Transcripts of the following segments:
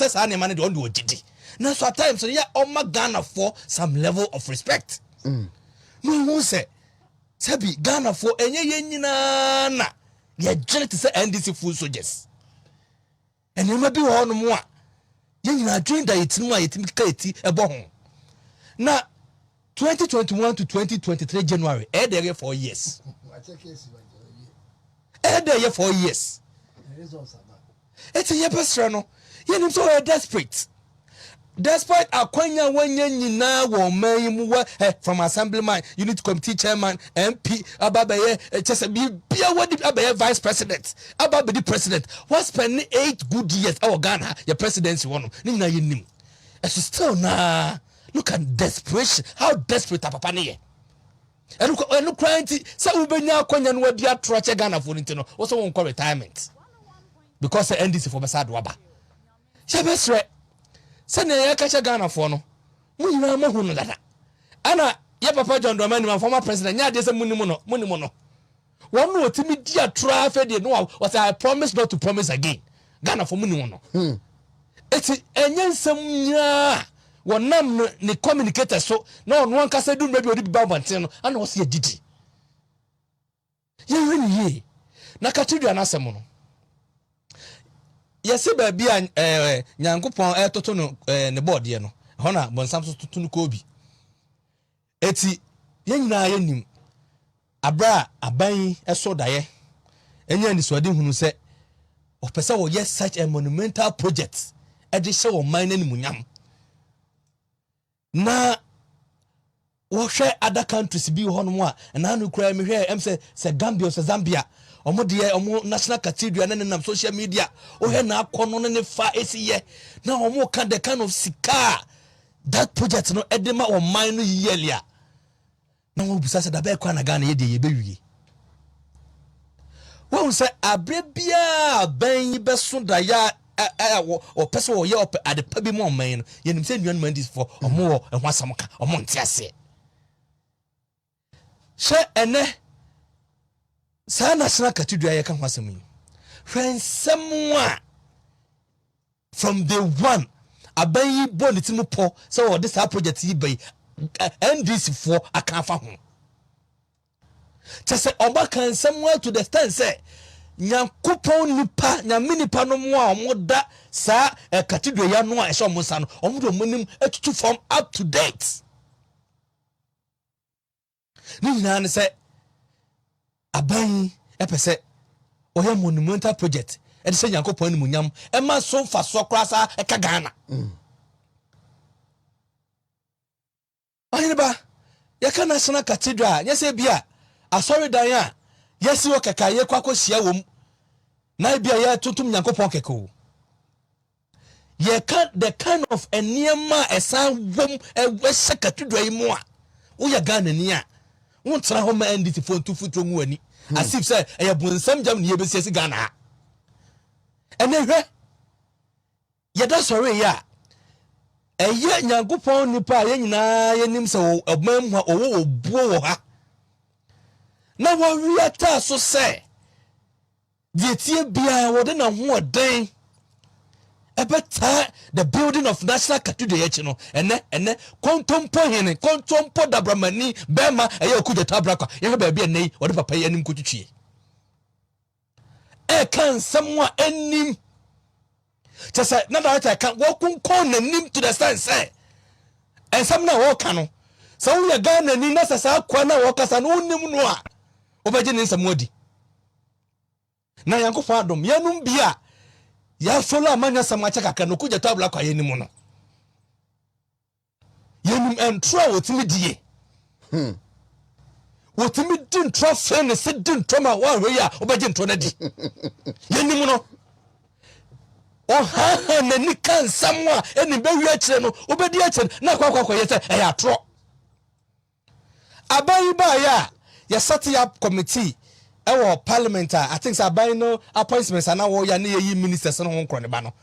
West Army man the only did. Now so at times so yeah Ghana for some level of respect. No who say Sabi Ghana for enye na ye generate say NDC full soldiers. And you may be one more. Yenina dream that it's no yetimikati ebo ho. Na 2021 to 2023 January there 4 years. There 4 years. It's a yepesra no. Yenim so desperate. Despite akwanya wanya nyina wo man from assemblyman, unit committee chairman, MP, ababaye chese bia wadi abaye vice president, ababe the president. Was spending 8 good years our Ghana your presidency one. Ni na yenim. And still na look at desperation. How desperate papa ne ye. And look crying say ubenya akwanya no wadi atroche Ghana for ntino. Also won call retirement. Because the NDC for beside waba. Shebesre Sene ya kacha Ghana for no. Munina mahu no dada. Ana ya papa John Dramani man former president nya de se munimo no. One no timi dia tra fe de no was I promise not to promise again. Ghana for munimo no. Eti enyansam nya wonam ne communicator so na on one kasa do maybe odi ba banten no ana was ye didi. Ye weni ye. Na katidua na asem no. Yesi baby nyankopon toto no ne board ye no ho na bonsam so toto no kobi eti yenyina yenim abra aban eso daye enya ni so de hunu se opese wo yes such a monumental project e de she wo man nani munyam na wo hwe other countries bi ho no mo a na no kura me hwe em se Gambia se Zambia omo de omo national cathedral na nam social media o he na akono ne fa esiye na omo ka the kind of sika that project no edema o man no yelia na wo bisa se da be kwa na Ghana ye de ye bewie wo se abrebia ban yi beso da ya o pese wo ye o ade pa bi mo man no ye nim se nwan man dis for omo ho asamoka omo ntiase she ene sa national cathedral ya kan hwasem yi hwensem from the one abayi bonitimu po so this project yi bai NDC for akafa ho chese oba kan somewhere to the stand say nyankopon nipa nyaminipa no mo a omoda sa cathedral ya no a ehso mo sa no omodo monim etutu from up to date ni na ne say aban epese oya monumental project e de se yankopon ni munyam e ma so fa so krasa e ka Ghana ayeba ya ka national cathedral nyese bia asori dan a yesi o keka ye kwakosia wom na bia ya tutum yankopon keko ye ka the kind of eniema esa wom e se cathedral yi mu a wo ya Ghana ni a won tra ho ma NDC for two foot ngu ani asif say e bonsam jam ne ye besiasi Ghana enehwe ye da sorry ya eye nyankopon nipa ye nyina ye nim se obam ha owo obuo wo ha na wo wiata so say dietie bia wo de na ho oden ebeta the building of national cathedral echi no ene kontompo hene kontompo dabramani bema eye Okudzeto abrakwa ye ba bia nei wo de papa ye anim kotwetwe e kan samwa enim chese na da kan wo kunkon nanim to the stand say ensam na wo ka no so wo ye Ghana ni na sasa kwa na wo kasa no nim no a obeje ne nsam odi na yankofo adom yanum bia ya follow amanya samacha kaka no Okudzeto abrakwa ye nim no yanum entro wotimi die wotimi din tro fe ne se din tro ma wa we ya obeje ntro na di yanim no o ha na ni kan samwa eni be wi akire no obedi akire na kwakwa yese e ya tro abayi ba ya set up committee ewo parliament I think say abayi no appointments na wo ya na yi ministers no ho nkro ne ba no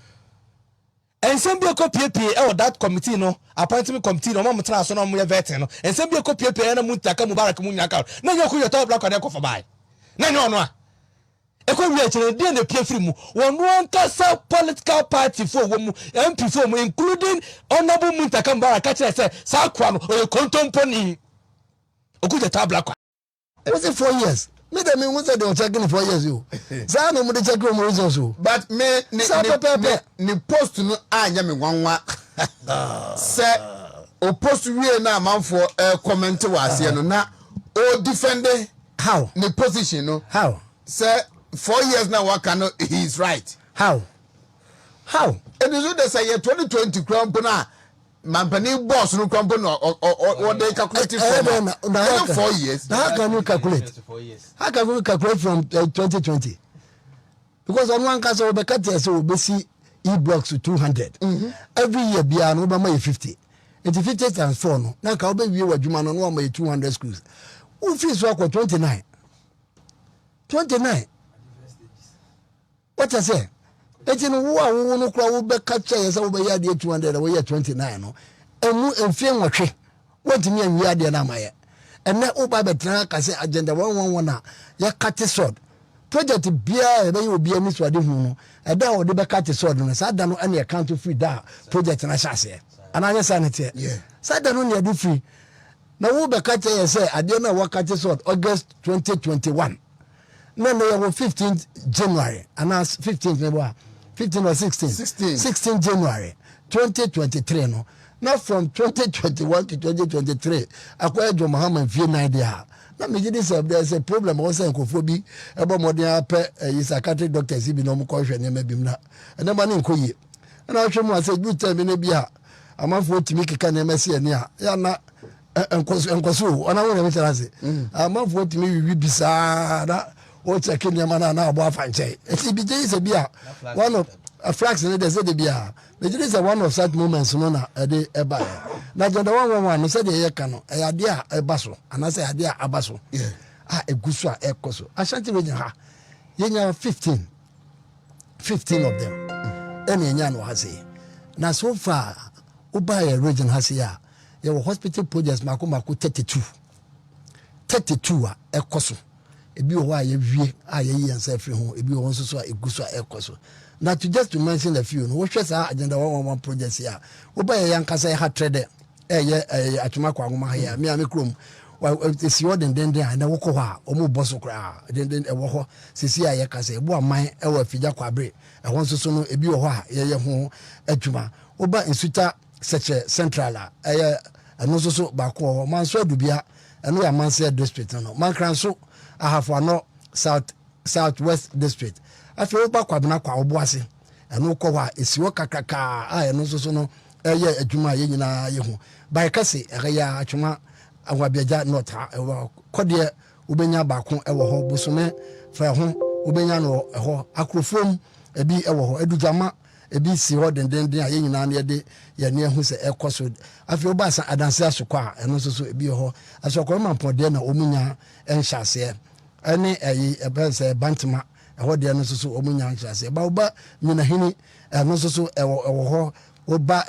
ensem bi ekopie ewo that committee no appointment committee no mo tra so no mo ye vetting no ensem bi ekopie na mu ntaka mubarak mu nyaka na ye Okudzeto abrakwa na ekofa bai na nye ono a ekwa wi akire dey na pie free mu wonu ankasa political party for wo mu MP for mu including honorable Muntakambara ka kire say sa kwa no o kontomponi Okudzeto abla. Was it 4 years? Me that me was they were checking 4 years you. Say no me check my results. But me ni post no anya me wanwa. Say o post we na man for comment was here no na o defend how the position no. How? Say 4 years now what can he is right. How? And you they say 2020 crown na Mampani boss no company or they calculate for 4 years. How can you calculate? How can you calculate from 2020? Because on one case, we cut so we see E blocks to 200. Every year, be an Obama 50. And 50 times 4 no. Now, can we view a Juman on 1 200 schools? Who feels work on 29? 29. What I say? Eti no wo a wo no kra wo be capture yesa wo be ya de 200 wo ya 29 no emu enfie nwotwe wotimi anwi ade na amaye enne wo ba betra ka se agenda 111 na ya cut sword project bia e be yo bia ni swade hu no e da wo de be cut sword no sa da no ene account free da project na shase ananya sanete sa da no ne de free na wo be cut yesa ade na wo cut sword August 2021 no 15th January and 15th February 15 or 16? 16 January 2023 no. Now from 2021 to 2023, acquire John Muhammad view idea. Now me this there's a problem also enkophobia about modern is a psychiatric doctor si bi no mo kohwe ne mabim na. And man nkoyi. And I show say good time ne bia. Amanfo timi keka ne mesi ane a. Ya na enkoso ona wona me tell say. Amanfo timi wi bisa na o check nyama na abo afanche eti bi je is bia one of a flags in they say the bia the is one of such moments no na e eba na agenda 111 no say the ye ka no e ade a ebaso ana say ade a abaso egusu a ekoso ashanti we ha yenya 15 of them ene nya no ha say na so far uba ya region ha say ya hospital projects mako 32 a ekoso ebi o wa ye wie a ye yensa free ho ebi o nso so a eguso a ekoso na to just to mention a few no wo hwe sa agenda 111 projects ya wo ba ye yankasa ye ha trade ye atuma kwa ngoma ha ya me krom wa esi odin den na wo ko ho a o mu boso kra den e wo ho sisi a ye kasa e bo aman e wa figya kwa bre e ho nso so no ebi wo ho a ye ho atuma wo ba insuta seche central a ye eno nso so ba ko ho man so adubia eno ya man se district no man kran so ahafo southwest district afi wo ba kwabena kwa oboase eno ko wa esiwo kakaka a eno so no eye adwuma ye nyina ye ho bai kase ya atwuma agwabiaja north kode ubenya ba ko ewo ho busome fa ho ubenya no ho akrofom ebi ewo ho edujama ebi si ho denden a ye nyina na de ye ne hu se ekoso afi wo ba sa adanse asokwa eno so ebi ho asokwa mampode na omunya enhyase ene ebense bantama eho de no so omunya enhyase ba oba nyina hini eno so ewo ho oba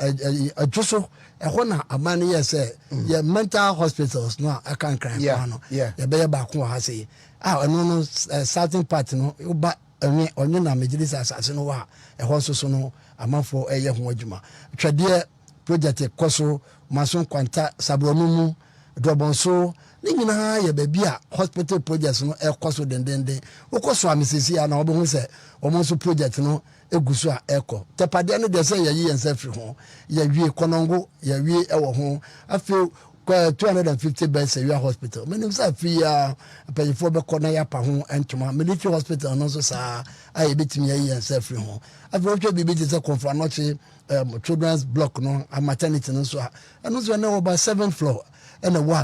adwoso eho na amane ye se ye mental hospitals no akan crime no ye be ba ko ha se eno no certain part no oba onye na majlis asase no wa eho so no amanfo eye ho adwuma twade project ekoso mason kwanta sabronumu dobonso ni nyina ye baby a hospital projects no ekoso dendende okoso amesisi a na obo hu se omonso project no eguso a eko tepade no de se ye yensa firi ho ye wie konongo ye wie ewo ho afi 250 beds a year hospital menim sa fi pay for be kona ya pa ho entuma military hospital no so sa aye betimi ye yensa firi ho afi otwa bibi je se konfa no che children's block no a maternity no so no so na over 7th floor and a wa